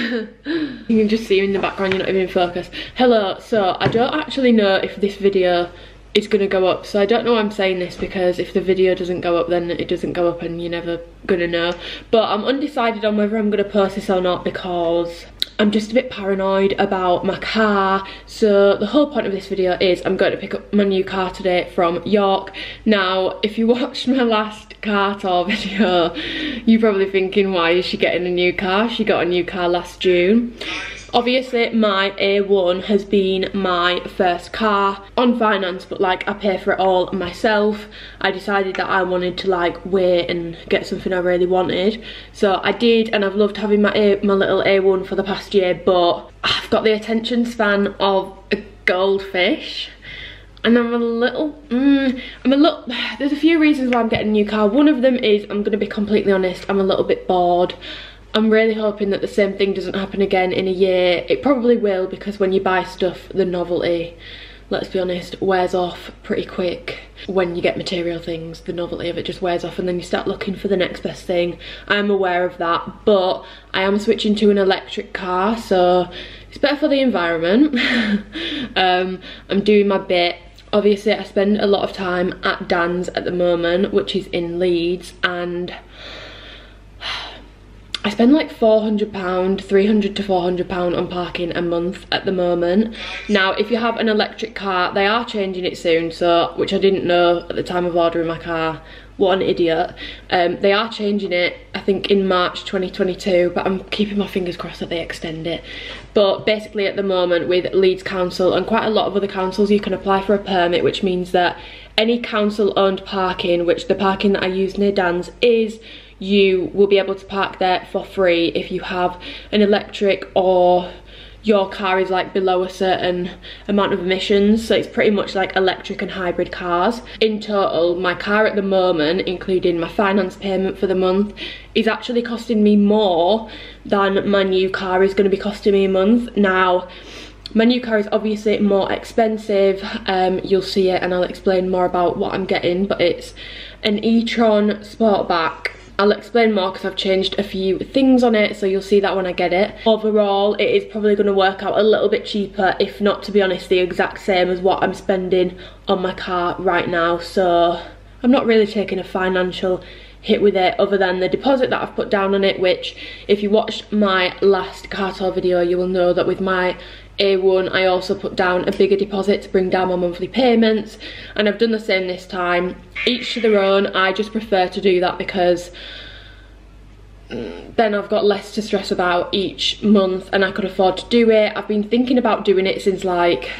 You can just see you in the background, you're not even in focus. Hello, so I don't actually know if this video is gonna go up, so I don't know why I'm saying this, because if the video doesn't go up then it doesn't go up and you're never gonna know. But I'm undecided on whether I'm gonna post this or not because I'm just a bit paranoid about my car. So the whole point of this video is I'm going to pick up my new car today from York. Now, if you watched my last car tour video, you're probably thinking, why is she getting a new car? She got a new car last June. Obviously, my A1 has been my first car on finance, but like I pay for it all myself. I decided that I wanted to like wait and get something I really wanted. So I did, and I've loved having my little A1 for the past year, but I've got the attention span of a goldfish. And I'm a little, there's a few reasons why I'm getting a new car. One of them is, I'm gonna be completely honest, I'm a little bit bored. I'm really hoping that the same thing doesn't happen again in a year. It probably will, because when you buy stuff, the novelty, let's be honest, wears off pretty quick. When you get material things, the novelty of it just wears off and then you start looking for the next best thing. I'm aware of that, but I am switching to an electric car, so it's better for the environment. I'm doing my bit. Obviously, I spend a lot of time at Dan's at the moment, which is in Leeds, and I spend like £400, £300 to £400 on parking a month at the moment. Now, if you have an electric car, they are changing it soon, so, which I didn't know at the time of ordering my car. What an idiot. They are changing it, I think, in March 2022, but I'm keeping my fingers crossed that they extend it. But basically at the moment with Leeds Council and quite a lot of other councils, you can apply for a permit, which means that any council owned parking, which the parking that I use near Dan's is, you will be able to park there for free if you have an electric or your car is like below a certain amount of emissions. So it's pretty much like electric and hybrid cars. In total, my car at the moment, including my finance payment for the month, is actually costing me more than my new car is going to be costing me a month. Now, my new car is obviously more expensive. You'll see it and I'll explain more about what I'm getting, but it's an Etron Sportback. I'll explain more because I've changed a few things on it, so you'll see that when I get it. Overall, it is probably going to work out a little bit cheaper, if not, to be honest, the exact same as what I'm spending on my car right now. So I'm not really taking a financial hit with it, other than the deposit that I've put down on it, which if you watched my last car tour video, you will know that with my A1 I also put down a bigger deposit to bring down my monthly payments, and I've done the same this time. Each to their own. I just prefer to do that because then I've got less to stress about each month and I could afford to do it. I've been thinking about doing it since like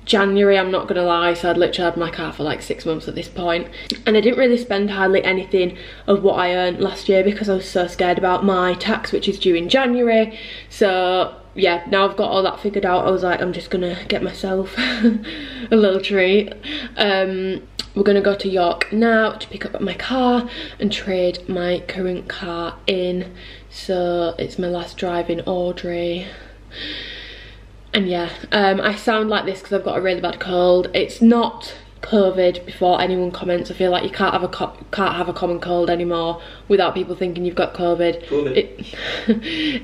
January, I'm not gonna lie, so I'd literally had my car for like 6 months at this point, and I didn't really spend hardly anything of what I earned last year because I was so scared about my tax, which is due in January. So yeah, now I've got all that figured out, I was like, I'm just gonna get myself a little treat. We're gonna go to York now to pick up my car and trade my current car in. So it's my last drive in Audrey. And yeah, I sound like this because I've got a really bad cold. It's not COVID, before anyone comments. I feel like you can't have a common cold anymore without people thinking you've got COVID.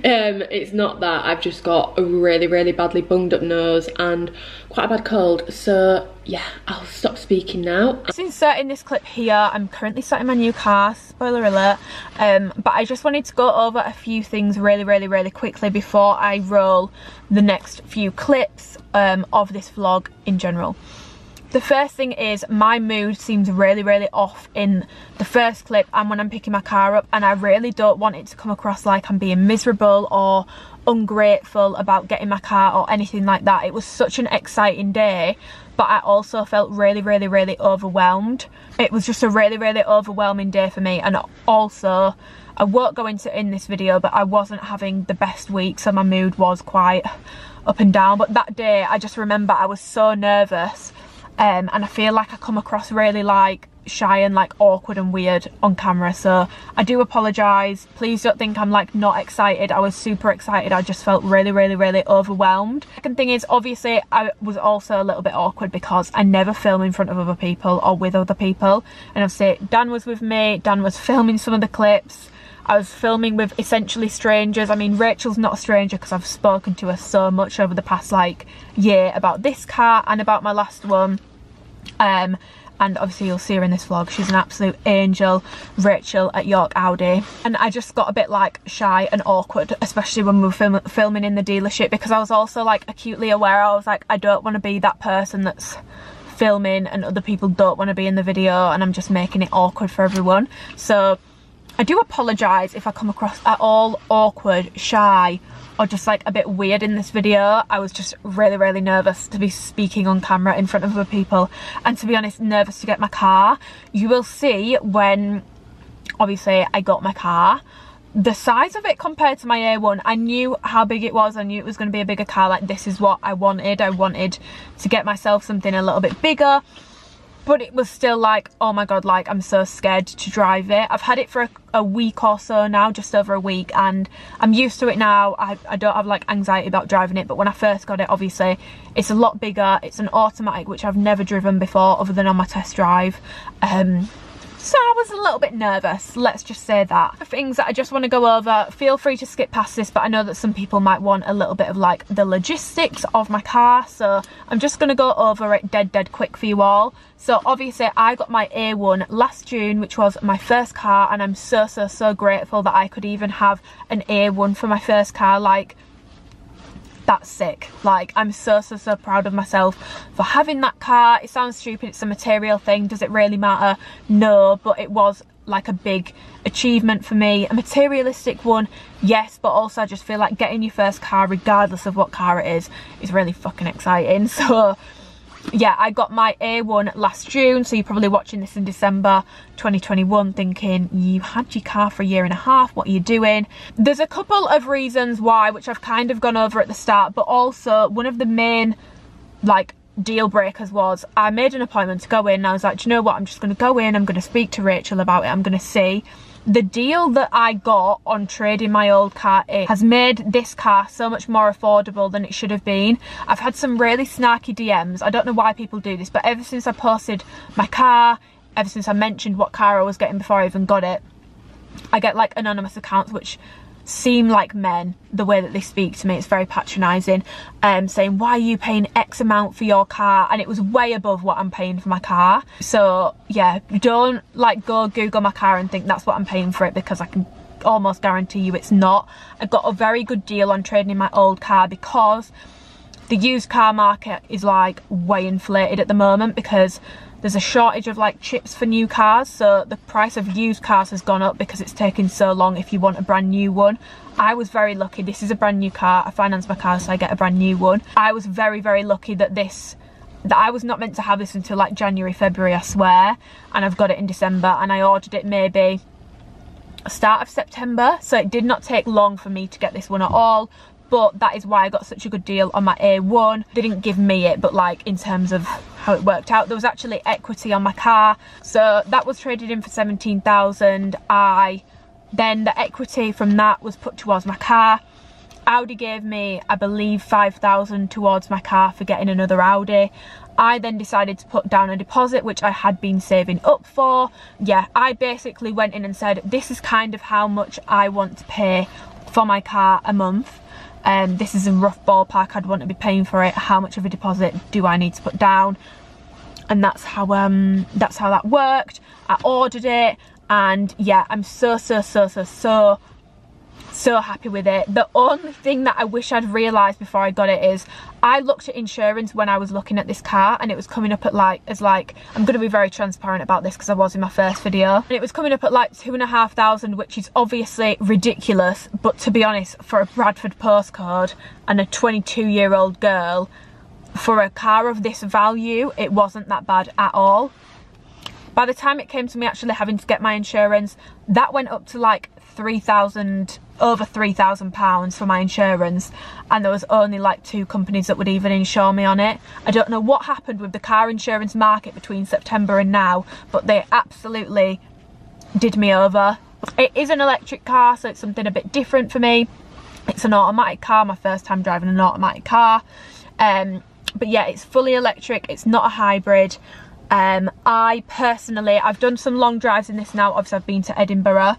It's not that. I've just got a really badly bunged up nose and quite a bad cold. So yeah, I'll stop speaking now. Just inserting this clip here, I'm currently sat in my new car, spoiler alert, but I just wanted to go over a few things really quickly before I roll the next few clips of this vlog in general. The first thing is, my mood seems really off in the first clip and when I'm picking my car up, and I really don't want it to come across like I'm being miserable or ungrateful about getting my car or anything like that. It was such an exciting day, but I also felt really overwhelmed. It was just a really overwhelming day for me, and also I won't go into it in this video, but I wasn't having the best week, so my mood was quite up and down. But that day, I just remember I was so nervous. And I feel like I come across really like shy and like awkward and weird on camera, so I do apologise. Please don't think I'm like not excited. I was super excited. I just felt really overwhelmed. Second thing is, obviously I was also a little bit awkward because I never film in front of other people or with other people, and obviously Dan was with me, Dan was filming some of the clips. I was filming with essentially strangers. I mean, Rachel's not a stranger because I've spoken to her so much over the past like year about this car and about my last one. And obviously you'll see her in this vlog. She's an absolute angel, Rachel at York Audi. And I just got a bit like shy and awkward, especially when we were filming in the dealership, because I was also like acutely aware. I was like, I don't want to be that person that's filming and other people don't want to be in the video, and I'm just making it awkward for everyone. So I do apologise if I come across at all awkward, shy, or just like a bit weird in this video. I was just really nervous to be speaking on camera in front of other people, and to be honest, nervous to get my car. You will see when obviously I got my car, the size of it compared to my A1, I knew how big it was. I knew it was going to be a bigger car. Like, this is what I wanted. I wanted to get myself something a little bit bigger, but it was still like, oh my god, like I'm so scared to drive it. I've had it for a week or so now, just over a week, and I'm used to it now. I don't have like anxiety about driving it, but when I first got it, obviously it's a lot bigger. It's an automatic, which I've never driven before other than on my test drive. So I was a little bit nervous, let's just say that. The things that I just want to go over, feel free to skip past this, but I know that some people might want a little bit of like the logistics of my car, so I'm just going to go over it dead quick for you all. So obviously I got my A1 last June, which was my first car, and I'm so grateful that I could even have an A1 for my first car. Like, that's sick. Like, I'm so proud of myself for having that car. It sounds stupid, it's a material thing. Does it really matter? No, but it was like a big achievement for me. A materialistic one, yes, but also I just feel like getting your first car, regardless of what car it is really fucking exciting. So yeah, I got my A1 last June, so you're probably watching this in December 2021 thinking, you had your car for a year and a half, what are you doing? There's a couple of reasons why, which I've kind of gone over at the start, but also one of the main like deal breakers was I made an appointment to go in, and I was like, do you know what, I'm just going to go in, I'm going to speak to Rachel about it, I'm going to see. The deal that I got on trading my old car in has made this car so much more affordable than it should have been. I've had some really snarky DMs. I don't know why people do this, but ever since I posted my car, ever since I mentioned what car I was getting before I even got it, I get like anonymous accounts which seem like men, the way that they speak to me. It's very patronising, saying, why are you paying X amount for your car? And it was way above what I'm paying for my car. So yeah, don't like go Google my car and think that's what I'm paying for it, because I can almost guarantee you it's not. I got a very good deal on trading in my old car, because the used car market is like way inflated at the moment, because there's a shortage of like chips for new cars, so the price of used cars has gone up because it's taking so long if you want a brand new one. I was very lucky. This is a brand new car. I financed my car, so I get a brand new one. I was very lucky that I was not meant to have this until like January, February, I swear, and I've got it in December, and I ordered it maybe start of September, so it did not take long for me to get this one at all. But that is why I got such a good deal on my A1. They didn't give me it, but like in terms of how it worked out, there was actually equity on my car, so that was traded in for 17,000. Then the equity from that was put towards my car. Audi gave me, I believe, 5,000 towards my car for getting another Audi. I then decided to put down a deposit, which I had been saving up for. Yeah, I basically went in and said, this is kind of how much I want to pay for my car a month. This is a rough ballpark I'd want to be paying for it. How much of a deposit do I need to put down? And that's how that worked. I ordered it, and yeah, I'm so happy with it. The only thing that I wish I'd realised before I got it is I looked at insurance when I was looking at this car, and it was coming up at like, I'm going to be very transparent about this because I was in my first video, and it was coming up at like 2,500, which is obviously ridiculous, but to be honest, for a Bradford postcode and a 22-year-old girl, for a car of this value, it wasn't that bad at all. By the time it came to me actually having to get my insurance, that went up to like over £3,000 for my insurance, and there was only like 2 companies that would even insure me on it. I don't know what happened with the car insurance market between September and now, but they absolutely did me over. It is an electric car, so it's something a bit different for me. It's an automatic car, my first time driving an automatic car. But yeah, it's fully electric, it's not a hybrid. I personally, I've done some long drives in this now. Obviously I've been to Edinburgh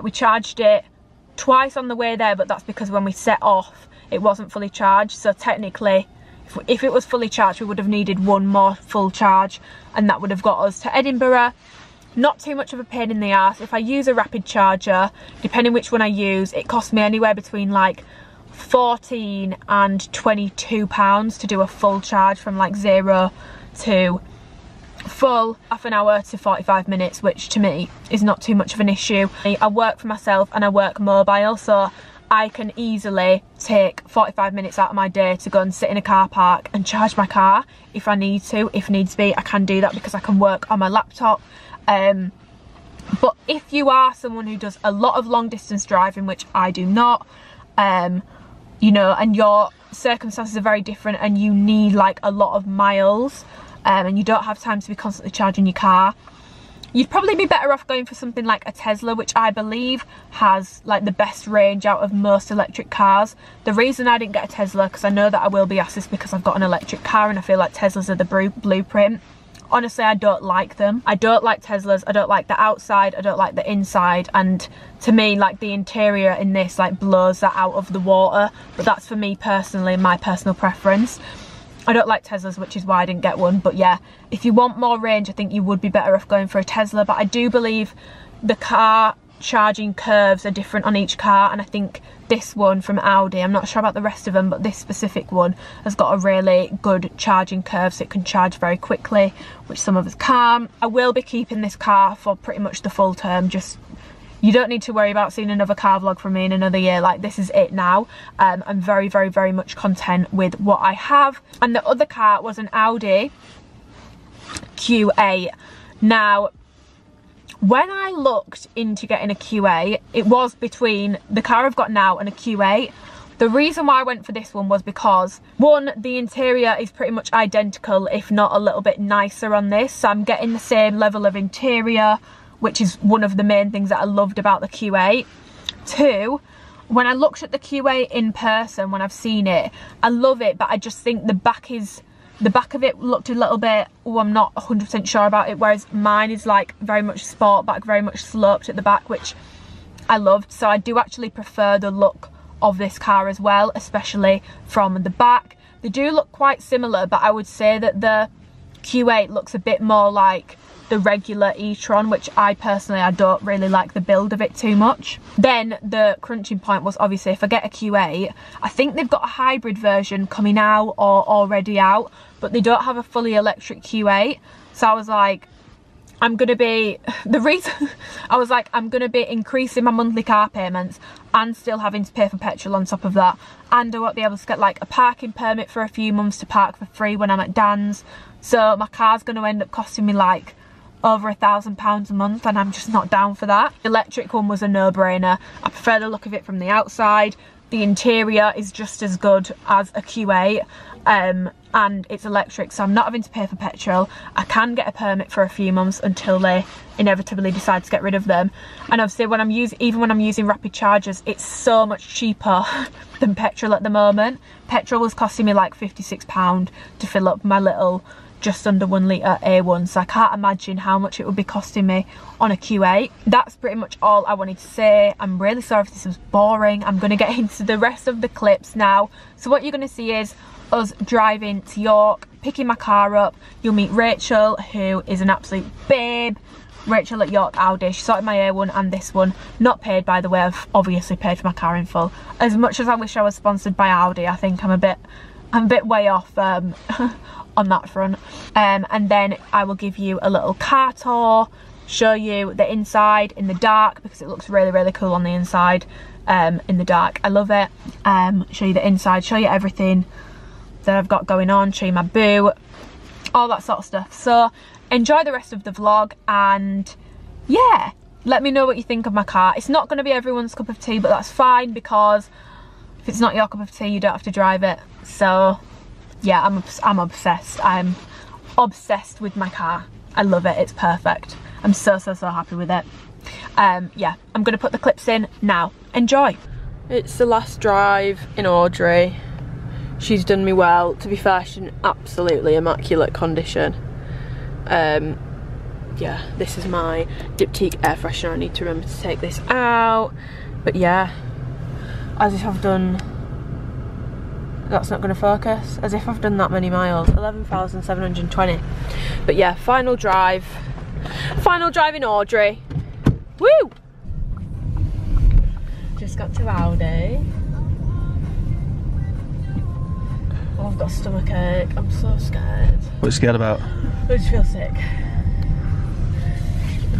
We charged it twice on the way there, but that's because when we set off it wasn't fully charged. So technically if it was fully charged, we would have needed one more full charge, and that would have got us to Edinburgh. Not too much of a pain in the ass. If I use a rapid charger, depending which one I use, it costs me anywhere between like 14 and 22 pounds to do a full charge from like 0 to full, half an hour to 45 minutes, which to me is not too much of an issue. I work for myself and I work mobile, so I can easily take 45 minutes out of my day to go and sit in a car park and charge my car if I need to. If needs be, I can do that because I can work on my laptop. But if you are someone who does a lot of long distance driving, which I do not, you know, and your circumstances are very different and you need like a lot of miles, and you don't have time to be constantly charging your car, you'd probably be better off going for something like a Tesla, which I believe has like the best range out of most electric cars. The reason I didn't get a Tesla, because I know that I will be asked this, because I've got an electric car and I feel like Teslas are the blueprint. Honestly, I don't like them. I don't like Teslas. I don't like the outside. I don't like the inside. And to me, like, the interior in this like blows that out of the water. But that's for me personally, my personal preference. I don't like Teslas, which is why I didn't get one. But yeah, if you want more range, I think you would be better off going for a Tesla. But I do believe the car charging curves are different on each car, and I think this one from Audi, I'm not sure about the rest of them, but this specific one has got a really good charging curve, so it can charge very quickly, which some of us can't. I will be keeping this car for pretty much the full term. Just, you don't need to worry about seeing another car vlog from me in another year. Like, this is it now. I'm very, very, very much content with what I have. And the other car was an Audi Q8. Now, when I looked into getting a Q8, it was between the car I've got now and a Q8. The reason why I went for this one was because, one, the interior is pretty much identical, if not a little bit nicer on this. So I'm getting the same level of interior, which is one of the main things that I loved about the Q8. Two, when I looked at the Q8 in person, when I've seen it, I love it, but I just think the back of it looked a little bit, oh, I'm not 100% sure about it, whereas mine is like very much Sportback, very much sloped at the back, which I loved. So I do actually prefer the look of this car as well, especially from the back. They do look quite similar, but I would say that the Q8 looks a bit more like the regular Etron, which I don't really like the build of it too much. Then the crunching point was, obviously, if I get a Q8, I think they've got a hybrid version coming out or already out, but they don't have a fully electric Q8. So I was like, I'm gonna be increasing my monthly car payments and still having to pay for petrol on top of that, and I won't be able to get like a parking permit for a few months to park for free when I'm at Dan's. So my car's going to end up costing me like over £1,000 a month, and I'm just not down for that. The electric one was a no-brainer. I prefer the look of it from the outside. The interior is just as good as a Q8, and it's electric, so I'm not having to pay for petrol. I can get a permit for a few months until they inevitably decide to get rid of them. And obviously even when I'm using rapid chargers, it's so much cheaper than petrol at the moment. Petrol was costing me like £56 to fill up my little just under 1 litre A1, so I can't imagine how much it would be costing me on a Q8. That's pretty much all I wanted to say. I'm really sorry if this was boring. I'm going to get into the rest of the clips now. So what you're going to see is us driving to York, picking my car up. You'll meet Rachel, who is an absolute babe. Rachel at York Audi. She sorted my A1 and this one. Not paid, by the way. I've obviously paid for my car in full. As much as I wish I was sponsored by Audi, I think I'm a bit way off on that front. And then I will give you a little car tour, show you the inside in the dark, because it looks really, really cool on the inside in the dark. I love it. Show you the inside, show you everything that I've got going on, show you my boot, all that sort of stuff. So enjoy the rest of the vlog, and yeah, let me know what you think of my car. It's not going to be everyone's cup of tea, but that's fine, because if it's not your cup of tea, you don't have to drive it. So yeah, I'm obsessed. I'm obsessed with my car. I love it. It's perfect. I'm so happy with it. Yeah, I'm gonna put the clips in now. Enjoy. It's the last drive in Audrey. She's done me well. To be fair, she's in absolutely immaculate condition. yeah, this is my diptyque air freshener. I need to remember to take this out. But yeah, as if I've done, that's not going to focus, as if I've done that many miles. 11,720. But yeah, final drive in Audrey. Woo! Just got to Audi. Oh, I've got a stomach ache. I'm so scared. What are you scared about? I just feel sick.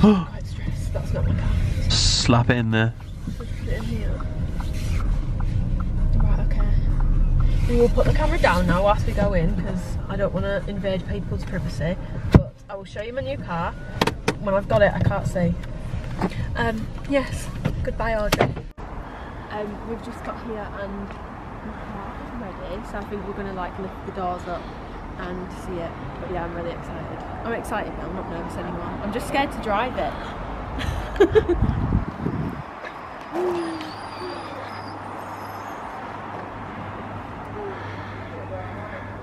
I'm quite stressed. That's not my car. Slap it in there. Put it in here. Right, okay. We will put the camera down now whilst we go in, because I don't want to invade people's privacy. But I will show you my new car. When I've got it, I can't see. Yes. Goodbye, Audrey. We've just got here and my car is ready, so I think we're going to like lift the doors up and see it. But yeah, I'm really excited. I'm excited, but I'm not nervous anymore. I'm just scared to drive it.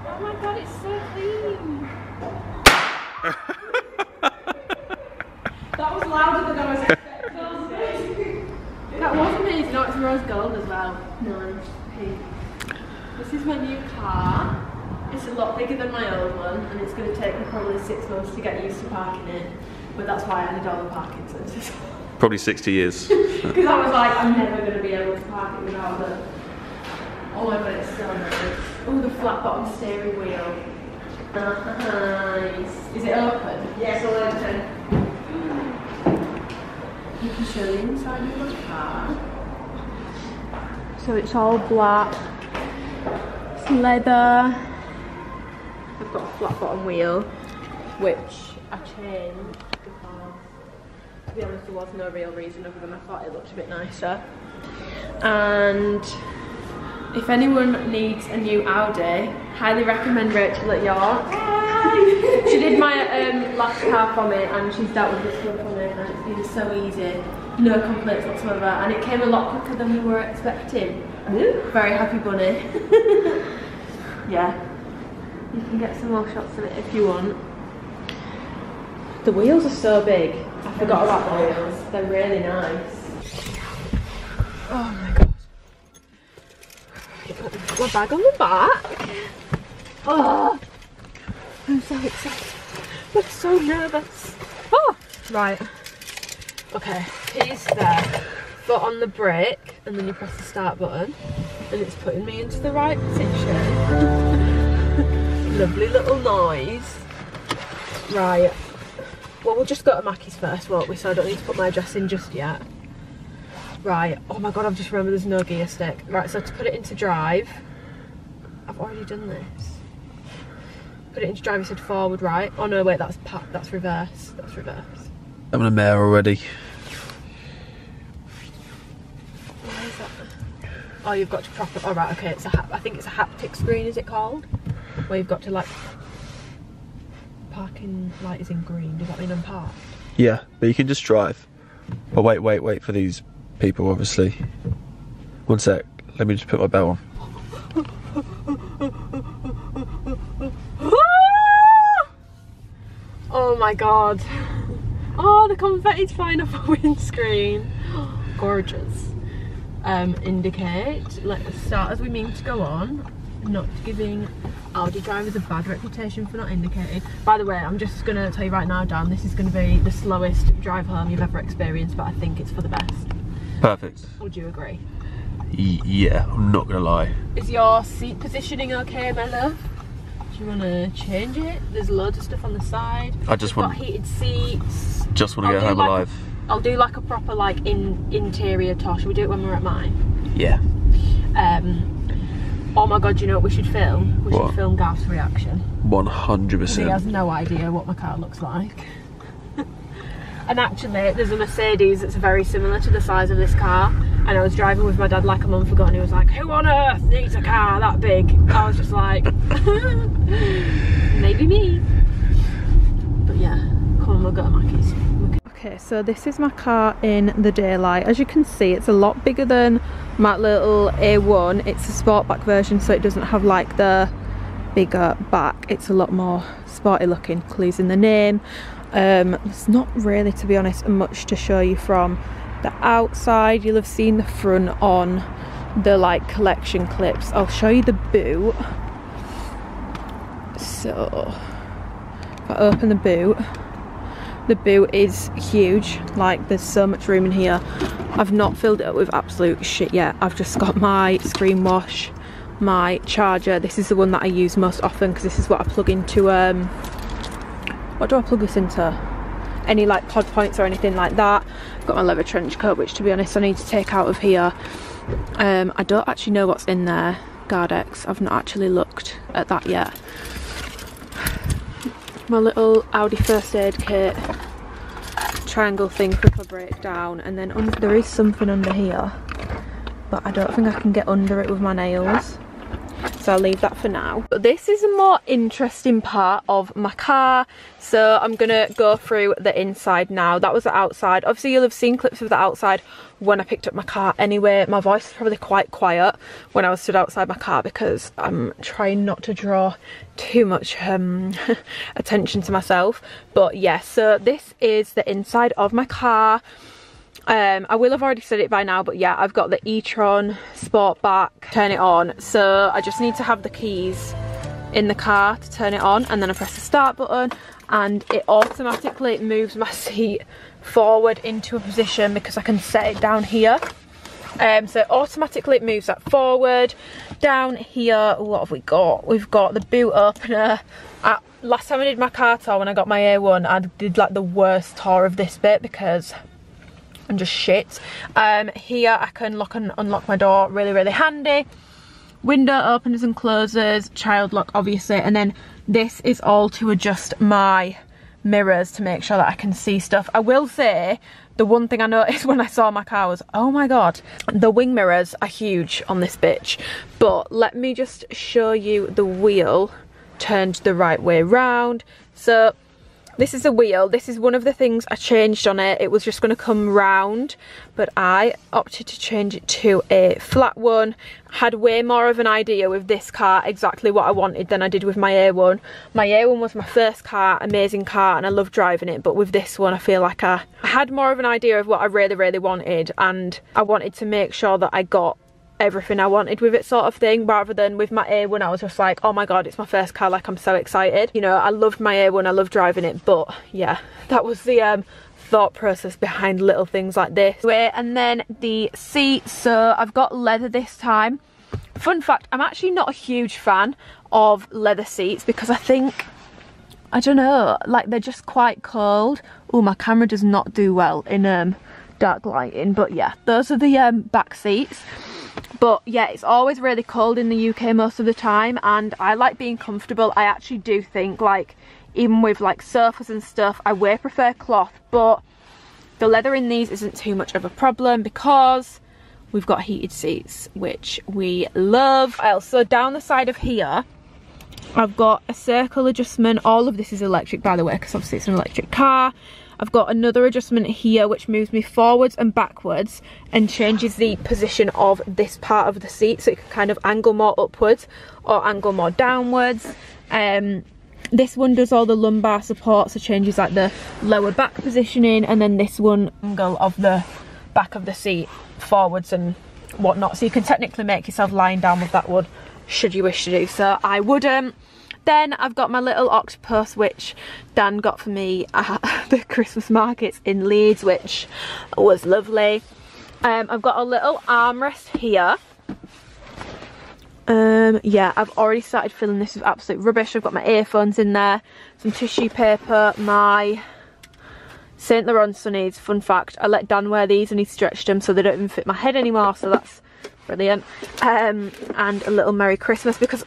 Oh my god, it's so clean! That was louder than I was expecting. That was amazing. No, it's rose gold as well. Nice. Pink. This is my new car. It's a lot bigger than my old one, and it's going to take me probably 6 months to get used to parking it. But that's why I did all the parking sensors. Probably 60 years. Because I was like, I'm never going to be able to park it without the... Oh my god, it's so nice. Oh, the flat bottom steering wheel. Nice. Is it open? Yes, all open. You can show the inside of my car. So it's all black. It's leather. I've got a flat bottom wheel, which I changed because, to be honest, there was no real reason other than I thought it looked a bit nicer. And if anyone needs a new Audi, highly recommend Rachel at York. She did my last car for me, and she's dealt with this one for me, and it's been so easy. No complaints whatsoever, and it came a lot quicker than we were expecting. Very happy bunny. Yeah. You can get some more shots of it if you want. The wheels are so big. I forgot about the wheels. They're really nice. Oh my god. Put my bag on the back. Oh, I'm so excited. I'm so nervous. Oh, right. Okay, keys there. Foot on the brake, and then you press the start button, and it's putting me into the right position. Lovely little noise. Right. Well, we'll just go to Mackie's first, won't we? So I don't need to put my address in just yet. Right. Oh my god, I've just remembered there's no gear stick. Right, so to put it into drive, I've already done this. Put it into drive, you said forward, right? Oh no, wait, that's reverse. That's reverse. I'm in a mare already. Where is that? Oh, you've got to prop it. Oh right, okay. It's I think it's a haptic screen, is it called? Where you've got to like, parking light is in green. Does that mean I'm parked? Yeah, but you can just drive. Oh wait for these people, obviously. One sec. Let me just put my belt on. Oh my god. Oh, the confetti's flying off our windscreen. Gorgeous. Indicate. Let's start as we mean to go on. Not giving Audi drivers a bad reputation for not indicating. By the way, I'm just going to tell you right now, Dan, this is going to be the slowest drive home you've ever experienced, but I think it's for the best. Perfect. Would you agree? Yeah, I'm not going to lie. Is your seat positioning okay, my love? Do you want to change it? There's loads of stuff on the side. I just want... got heated seats. Just want to go home alive. I'll do like a proper like interior tour. Should we do it when we're at mine? Yeah. Oh my god, you know what we should film? We should film Gav's reaction. 100%. He has no idea what my car looks like. And actually, there's a Mercedes that's very similar to the size of this car. And I was driving with my dad like a month ago, and he was like, "Who on earth needs a car that big?" I was just like, maybe me. But yeah, come on, we'll go to Mackie's. Okay, so this is my car in the daylight. As you can see, it's a lot bigger than my little A1. It's a Sportback version, so it doesn't have like the bigger back. It's a lot more sporty looking, clues in the name. There's not really, to be honest, much to show you from the outside. You'll have seen the front on the like collection clips. I'll show you the boot. So if I open the boot is huge. Like, there's so much room in here. I've not filled it up with absolute shit yet. I've just got my screen wash, my charger. This is the one that I use most often because this is what I plug into. What do I plug this into? Any like pod points or anything like that. I've got my leather trench coat, which to be honest I need to take out of here. I don't actually know what's in there. Gardex, I've not actually looked at that yet. My little Audi first aid kit, triangle thing for if I break down, and then there is something under here, but I don't think I can get under it with my nails, so I'll leave that for now. But this is a more interesting part of my car, so I'm gonna go through the inside now. That was the outside. Obviously you'll have seen clips of the outside when I picked up my car anyway. My voice is probably quite quiet when I was stood outside my car because I'm trying not to draw too much attention to myself. But yeah, so this is the inside of my car. I will have already said it by now, but yeah, I've got the Etron Sportback. Turn it on, so I just need to have the keys in the car to turn it on, and then I press the start button and it automatically moves my seat forward into a position because I can set it down here. So automatically it moves that forward. Down here, what have we got? We've got the boot opener. Last time I did my car tour, when I got my A1, I did like the worst tour of this bit because I'm just shit. Here I can lock and unlock my door, really handy. Window openers and closers, child lock obviously, and then this is all to adjust my mirrors to make sure that I can see stuff. I will say the one thing I noticed when I saw my car was, oh my god, the wing mirrors are huge on this bitch. But let me just show you the wheel turned the right way round. So this is a wheel. This is one of the things I changed on it. It was just going to come round, but I opted to change it to a flat one. Had way more of an idea with this car exactly what I wanted than I did with my A1. My A1 was my first car, amazing car, and I love driving it, but with this one I feel like I had more of an idea of what I really wanted, and I wanted to make sure that I got everything I wanted with it, sort of thing, rather than with my A1 I was just like, oh my god, it's my first car, like I'm so excited. You know, I loved my A1, I love driving it, but yeah, that was the thought process behind little things like this. And then the seats, so I've got leather this time. Fun fact, I'm actually not a huge fan of leather seats because I think, I don't know, like they're just quite cold. Oh, my camera does not do well in dark lighting, but yeah, those are the back seats. But yeah, it's always really cold in the UK most of the time, and I like being comfortable. I actually do think, like, even with like sofas and stuff, I way prefer cloth, but the leather in these isn't too much of a problem because we've got heated seats, which we love. Also, down the side of here, I've got a circle adjustment. All of this is electric, by the way, because obviously it's an electric car. I've got another adjustment here which moves me forwards and backwards and changes the position of this part of the seat, so it can kind of angle more upwards or angle more downwards. This one does all the lumbar support, so changes like the lower back positioning, and then this one angle of the back of the seat forwards and whatnot, so you can technically make yourself lying down with that one should you wish to do so. I wouldn't. Then I've got my little octopus, which Dan got for me at the Christmas markets in Leeds, which was lovely. I've got a little armrest here. Yeah, I've already started filling this with absolute rubbish. I've got my earphones in there, some tissue paper, my Saint Laurent sunnies. Fun fact, I let Dan wear these and he stretched them so they don't even fit my head anymore, so that's brilliant. And a little Merry Christmas, because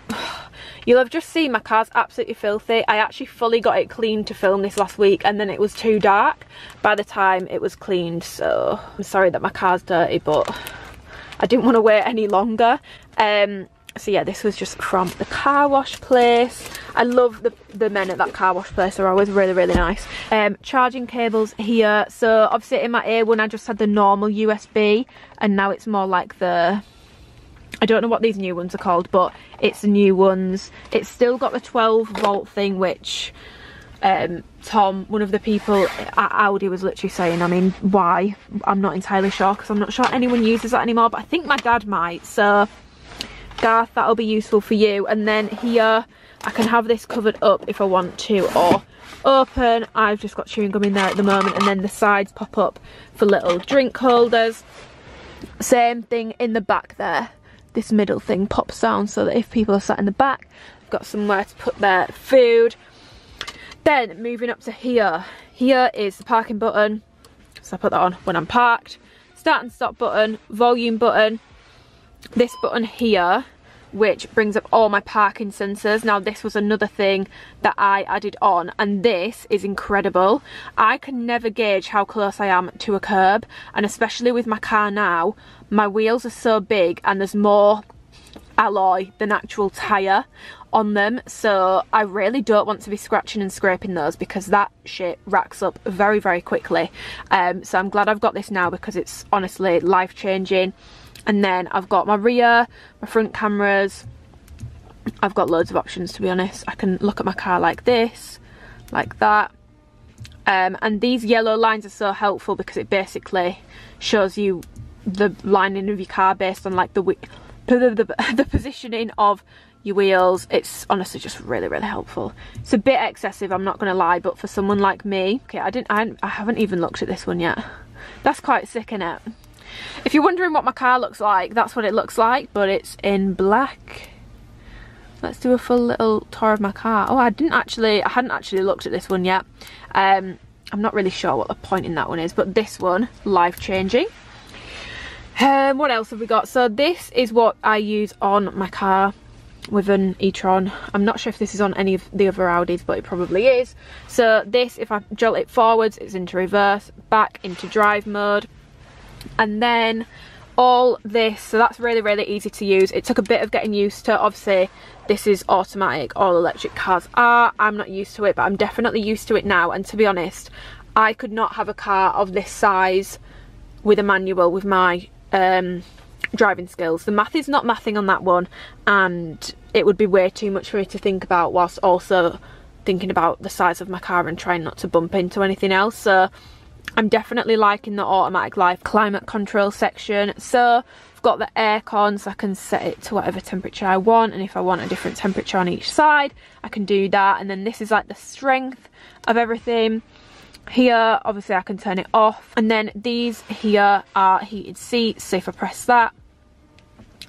you'll have just seen my car's absolutely filthy. I actually fully got it cleaned to film this last week, and then it was too dark by the time it was cleaned, so I'm sorry that my car's dirty, but I didn't want to wait any longer. So yeah, this was just from the car wash place. I love the men at that car wash place, they're always really nice. Charging cables here. So obviously in my A1 I just had the normal USB, and now it's more like the, I don't know what these new ones are called, but it's the new ones. It's still got the 12 volt thing, which Tom, one of the people at Audi, was literally saying, I mean, why? I'm not entirely sure, because I'm not sure anyone uses that anymore, but I think my dad might. So Garth, that'll be useful for you. And then here I can have this covered up if I want to, or open. I've just got chewing gum in there at the moment, and then the sides pop up for little drink holders. Same thing in the back there. This middle thing pops down so that if people are sat in the back, they've got somewhere to put their food. Then moving up to here, here is the parking button, so I put that on when I'm parked. Start and stop button, volume button, this button here, which brings up all my parking sensors. Now this was another thing that I added on, and this is incredible. I can never gauge how close I am to a curb, and especially with my car now, my wheels are so big and there's more alloy than actual tyre on them, so I really don't want to be scratching and scraping those, because that shit racks up very, very quickly. So I'm glad I've got this now, because it's honestly life-changing. And then I've got my rear, my front cameras. I've got loads of options, to be honest. I can look at my car like this, like that. And these yellow lines are so helpful, because it basically shows you the lining of your car based on like the positioning of your wheels. It's honestly just really, really helpful. It's a bit excessive, I'm not gonna lie, but for someone like me, okay, I haven't even looked at this one yet. That's quite sick, innit? If you're wondering what my car looks like, that's what it looks like, but it's in black. Let's do a full little tour of my car. Oh, I hadn't actually looked at this one yet. I'm not really sure what the point in that one is, but this one, life-changing. What else have we got? So this is what I use on my car with an e-tron. I'm not sure if this is on any of the other Audis, but it probably is. So this, if I jolt it forwards, it's into reverse, back into drive mode. And then all this, so that's really, really easy to use. It took a bit of getting used to. Obviously this is automatic, all electric cars are. I'm not used to it, but I'm definitely used to it now. And to be honest, I could not have a car of this size with a manual with my driving skills. The math is not mathing on that one, and it would be way too much for me to think about whilst also thinking about the size of my car and trying not to bump into anything else. So I'm definitely liking the automatic life climate control section. So I've got the aircon, so I can set it to whatever temperature I want, and if I want a different temperature on each side, I can do that. And then this is like the strength of everything. Here, obviously I can turn it off. And then these here are heated seats, so if I press that,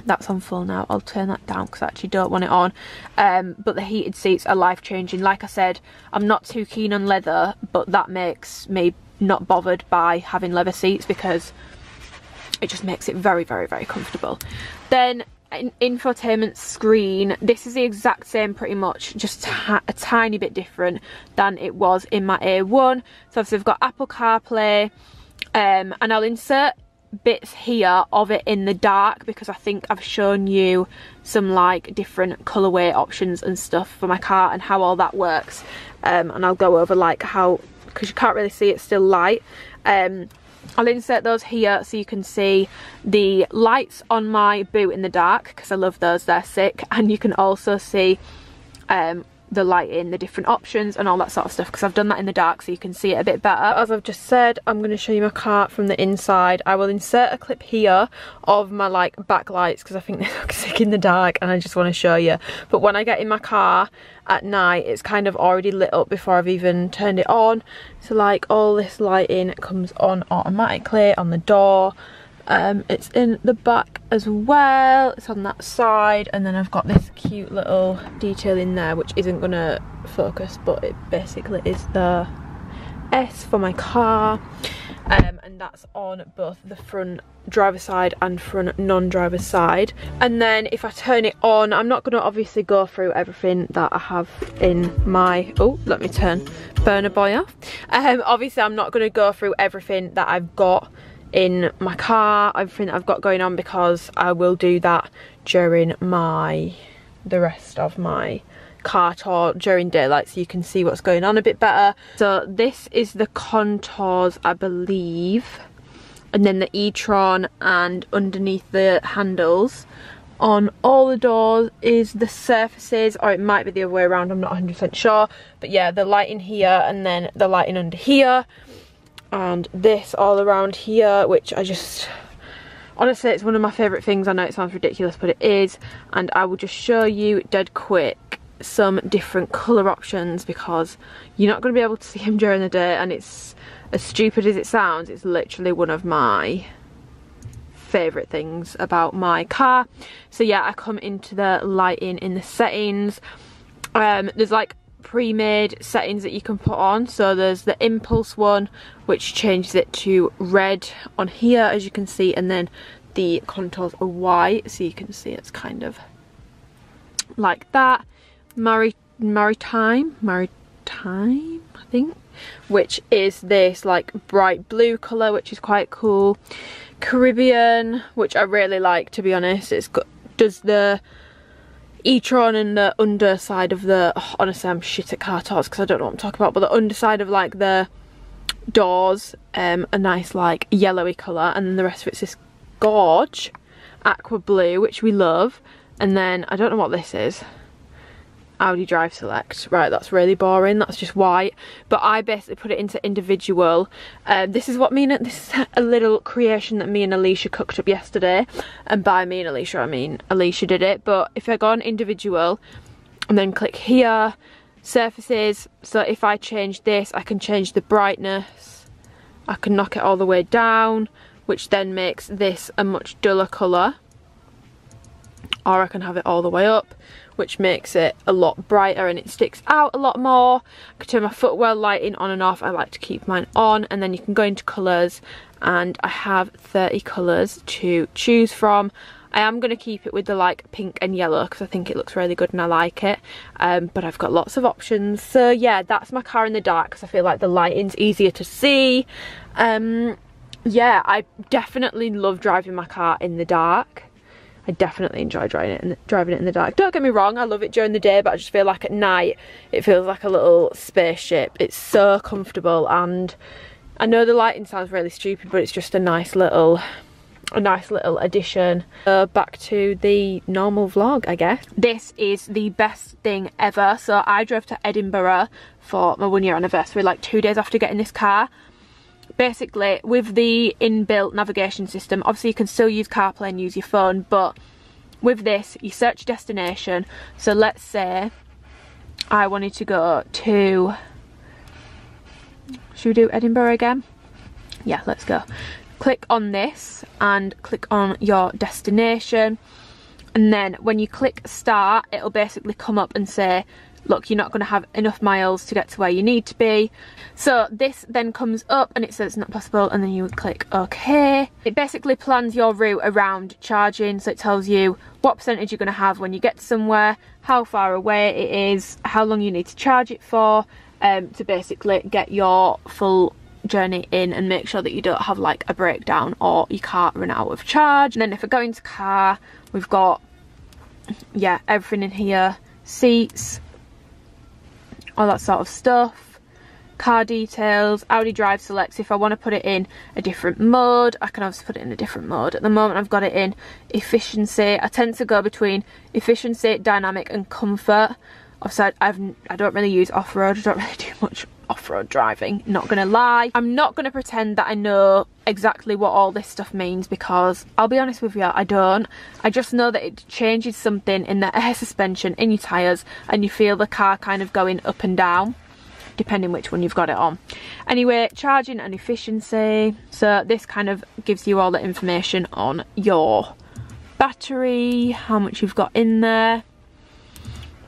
that's on full now. I'll turn that down because I actually don't want it on. But the heated seats are life-changing. Like I said, I'm not too keen on leather, but that makes me not bothered by having leather seats, because it just makes it very, very, very comfortable. Then an infotainment screen. This is the exact same pretty much, just a tiny bit different than it was in my A1. So obviously I've got Apple CarPlay, and I'll insert bits here of it in the dark, because I think I've shown you some like different colorway options and stuff for my car and how all that works. And I'll go over like how, because you can't really see, it's still light. I'll insert those here so you can see the lights on my boot in the dark, because I love those, they're sick. And you can also see the lighting, the different options and all that sort of stuff, because I've done that in the dark so you can see it a bit better. As I've just said, I'm going to show you my car from the inside. I will insert a clip here of my like backlights, because I think they look sick in the dark and I just want to show you. But when I get in my car at night, it's kind of already lit up before I've even turned it on. So like all this lighting comes on automatically on the door. It's in the back as well, it's on that side, and then I've got this cute little detail in there which isn't gonna focus, but it basically is the S for my car, and that's on both the front driver's side and front non-driver's side. And then if I turn it on, I'm not gonna obviously go through everything that I have in my, oh, let me turn burner boy off. Obviously I'm not gonna go through everything that I've got in my car, everything that I've got going on, because I will do that during the rest of my car tour during daylight, so you can see what's going on a bit better. So this is the contours, I believe, and then the e-tron, and underneath the handles on all the doors is the surfaces, or it might be the other way around, I'm not 100% sure, but yeah, the lighting here and then the lighting under here, and this all around here, which I just, honestly, it's one of my favourite things. I know it sounds ridiculous, but it is, and I will just show you dead quick some different colour options because you're not going to be able to see them during the day, and it's, as stupid as it sounds, it's literally one of my favourite things about my car. So yeah, I come into the lighting in the settings. There's like pre-made settings that you can put on. So there's the impulse one, which changes it to red on here, as you can see, and then the contours are white, so you can see it's kind of like that. Maritime, I think, which is this like bright blue colour, which is quite cool. Caribbean, which I really like, to be honest. It's got, does the Etron and the underside of the, oh, honestly I'm shit at car talks because I don't know what I'm talking about, but the underside of like the doors, a nice like yellowy colour, and then the rest of it's this gorge aqua blue, which we love. And then I don't know what this is. Audi Drive Select. Right, that's really boring, that's just white. But I basically put it into individual. This is a little creation that me and Alicia cooked up yesterday. And by me and Alicia, I mean Alicia did it. But if I go on individual and then click here, surfaces. So if I change this, I can change the brightness. I can knock it all the way down, which then makes this a much duller colour. Or I can have it all the way up, which makes it a lot brighter and it sticks out a lot more. I can turn my footwell lighting on and off. I like to keep mine on, and then you can go into colours, and I have 30 colours to choose from. I am going to keep it with the like pink and yellow because I think it looks really good and I like it, but I've got lots of options. So yeah, that's my car in the dark because I feel like the lighting's easier to see. Yeah, I definitely love driving my car in the dark. I definitely enjoy driving it in the dark. Don't get me wrong, I love it during the day, but I just feel like at night it feels like a little spaceship. It's so comfortable, and I know the lighting sounds really stupid, but it's just a nice little addition. Back to the normal vlog, I guess. This is the best thing ever. So I drove to Edinburgh for my 1 year anniversary, like 2 days after getting this car. Basically, with the inbuilt navigation system, obviously you can still use CarPlay and use your phone, but with this, you search destination. So let's say I wanted to go to, should we do Edinburgh again? Yeah, let's go. Click on this and click on your destination, and then when you click start, it'll basically come up and say, look, you're not going to have enough miles to get to where you need to be. So this then comes up and it says it's not possible, and then you would click OK. It basically plans your route around charging, so it tells you what percentage you're going to have when you get somewhere, how far away it is, how long you need to charge it for, to basically get your full journey in and make sure that you don't have like a breakdown or your car run out of charge. And then if I go into car, we've got, yeah, everything in here, seats, all that sort of stuff, car details, Audi Drive Select. If I want to put it in a different mode, I can obviously put it in a different mode. At the moment I've got it in efficiency. I tend to go between efficiency, dynamic and comfort. Obviously I don't really use off-road, I don't really do much off-road driving, not gonna lie. I'm not gonna pretend that I know exactly what all this stuff means, because I'll be honest with you, I don't. I just know that it changes something in the air suspension, in your tyres, and you feel the car kind of going up and down, depending which one you've got it on. Anyway, charging and efficiency. So this kind of gives you all the information on your battery, how much you've got in there,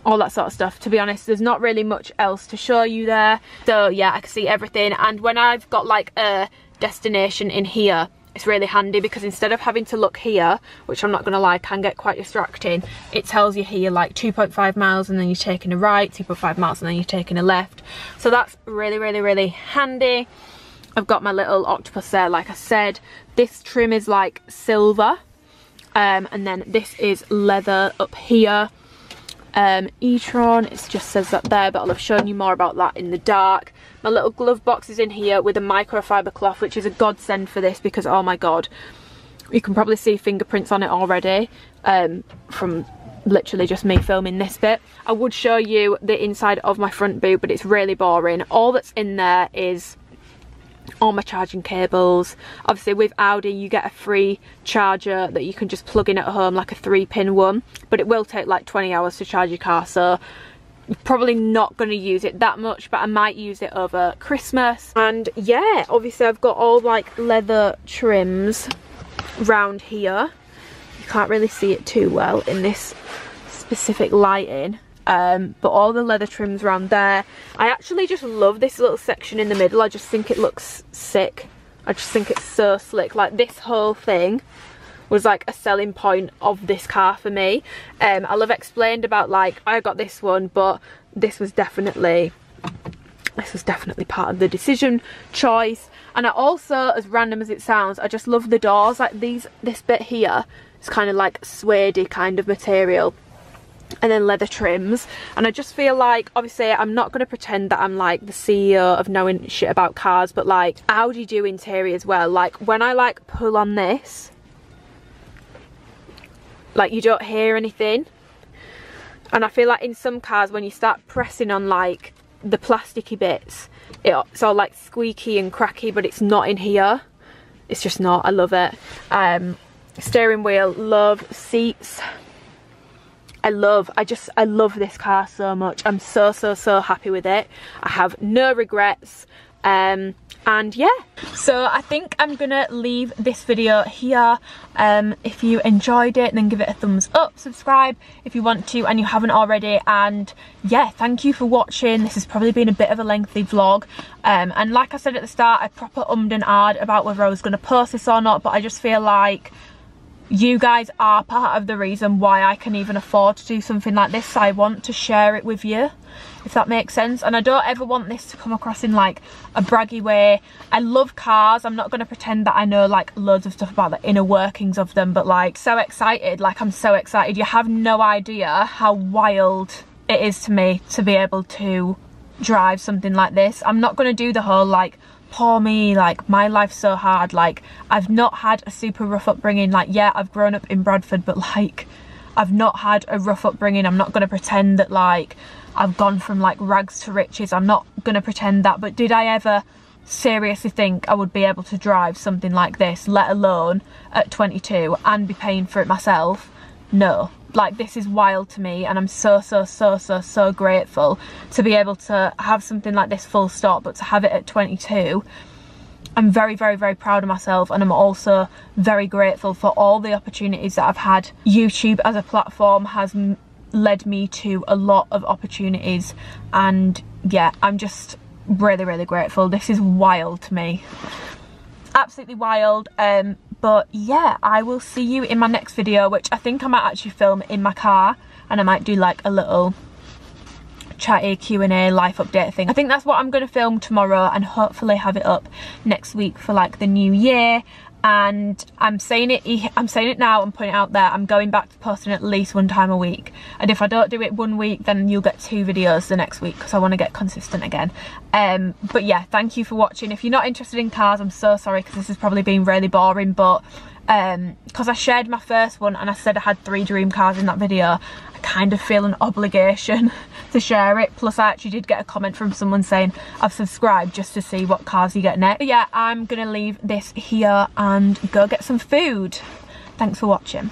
all that sort of stuff. To be honest, there's not really much else to show you there. So yeah, I can see everything, and when I've got like a destination in here, it's really handy because instead of having to look here, which I'm not gonna lie can get quite distracting, it tells you here like 2.5 miles and then you're taking a right, 2.5 miles and then you're taking a left. So that's really, really, really handy. I've got my little octopus there, like I said. This trim is like silver, and then this is leather up here. Etron, it just says that there, but I'll have shown you more about that in the dark. My little glove box is in here with a microfiber cloth, which is a godsend for this because, oh my god, You can probably see fingerprints on it already from literally just me filming this bit. I would show you the inside of my front boot, but it's really boring. All that's in there is all my charging cables. Obviously with Audi you get a free charger that you can just plug in at home, like a 3-pin one, but it will take like 20 hours to charge your car, so you're probably not going to use it that much, but I might use it over Christmas. And yeah, obviously I've got all like leather trims round here. You can't really see it too well in this specific lighting, but all the leather trims around there. I actually just love this little section in the middle. I just think it looks sick. I just think it's so slick. Like, this whole thing was like a selling point of this car for me. I'll have explained about, like, I got this one, but this was definitely part of the decision choice. And I also, as random as it sounds, I just love the doors. Like this bit here is kind of like suede-y kind of material, and then leather trims. And I just feel like, obviously I'm not going to pretend that I'm like the CEO of knowing shit about cars, but like Audi do interior as well. Like when I like pull on this, like you don't hear anything. And I feel like in some cars when you start pressing on like the plasticky bits, it's all like squeaky and cracky, but it's not in here. It's just not. I love it. Steering wheel, love. Seats, I love this car so much. I'm so happy with it. I have no regrets. And yeah, so I think I'm gonna leave this video here. If you enjoyed it, then give it a thumbs up, subscribe if you want to and you haven't already, and yeah, thank you for watching. This has probably been a bit of a lengthy vlog, and like I said at the start, I proper ummed and ahed about whether I was going to post this or not, but I just feel like you guys are part of the reason why I can even afford to do something like this. So I want to share it with you, if that makes sense. And I don't ever want this to come across in like a braggy way. I love cars. I'm not going to pretend that I know like loads of stuff about the inner workings of them, but like so excited. Like I'm so excited. You have no idea how wild it is to me to be able to drive something like this. I'm not going to do the whole like, poor me, like my life's so hard. Like I've not had a super rough upbringing. Like yeah, I've grown up in Bradford, but like I've not had a rough upbringing. I'm not going to pretend that like I've gone from like rags to riches. I'm not going to pretend that. But did I ever seriously think I would be able to drive something like this, let alone at 22, and be paying for it myself? No. Like this is wild to me, and I'm so grateful to be able to have something like this full stop, but to have it at 22, I'm very proud of myself. And I'm also very grateful for all the opportunities that I've had. YouTube as a platform has led me to a lot of opportunities, and yeah, I'm just really grateful. This is wild to me, absolutely wild. But yeah, I will see you in my next video, which I think I might actually film in my car, and I might do like a little chatty Q&A life update thing. I think that's what I'm going to film tomorrow, and hopefully have it up next week for like the new year. And I'm saying it now and putting it out there, I'm going back to posting at least one time a week. And if I don't do it one week, then you'll get 2 videos the next week, because I want to get consistent again. But yeah, thank you for watching. If you're not interested in cars, I'm so sorry, because this has probably been really boring, but because I shared my first one and I said I had 3 dream cars in that video, I kind of feel an obligation to share it. Plus I actually did get a comment from someone saying I've subscribed just to see what cars you get next. But yeah, I'm gonna leave this here and go get some food. Thanks for watching.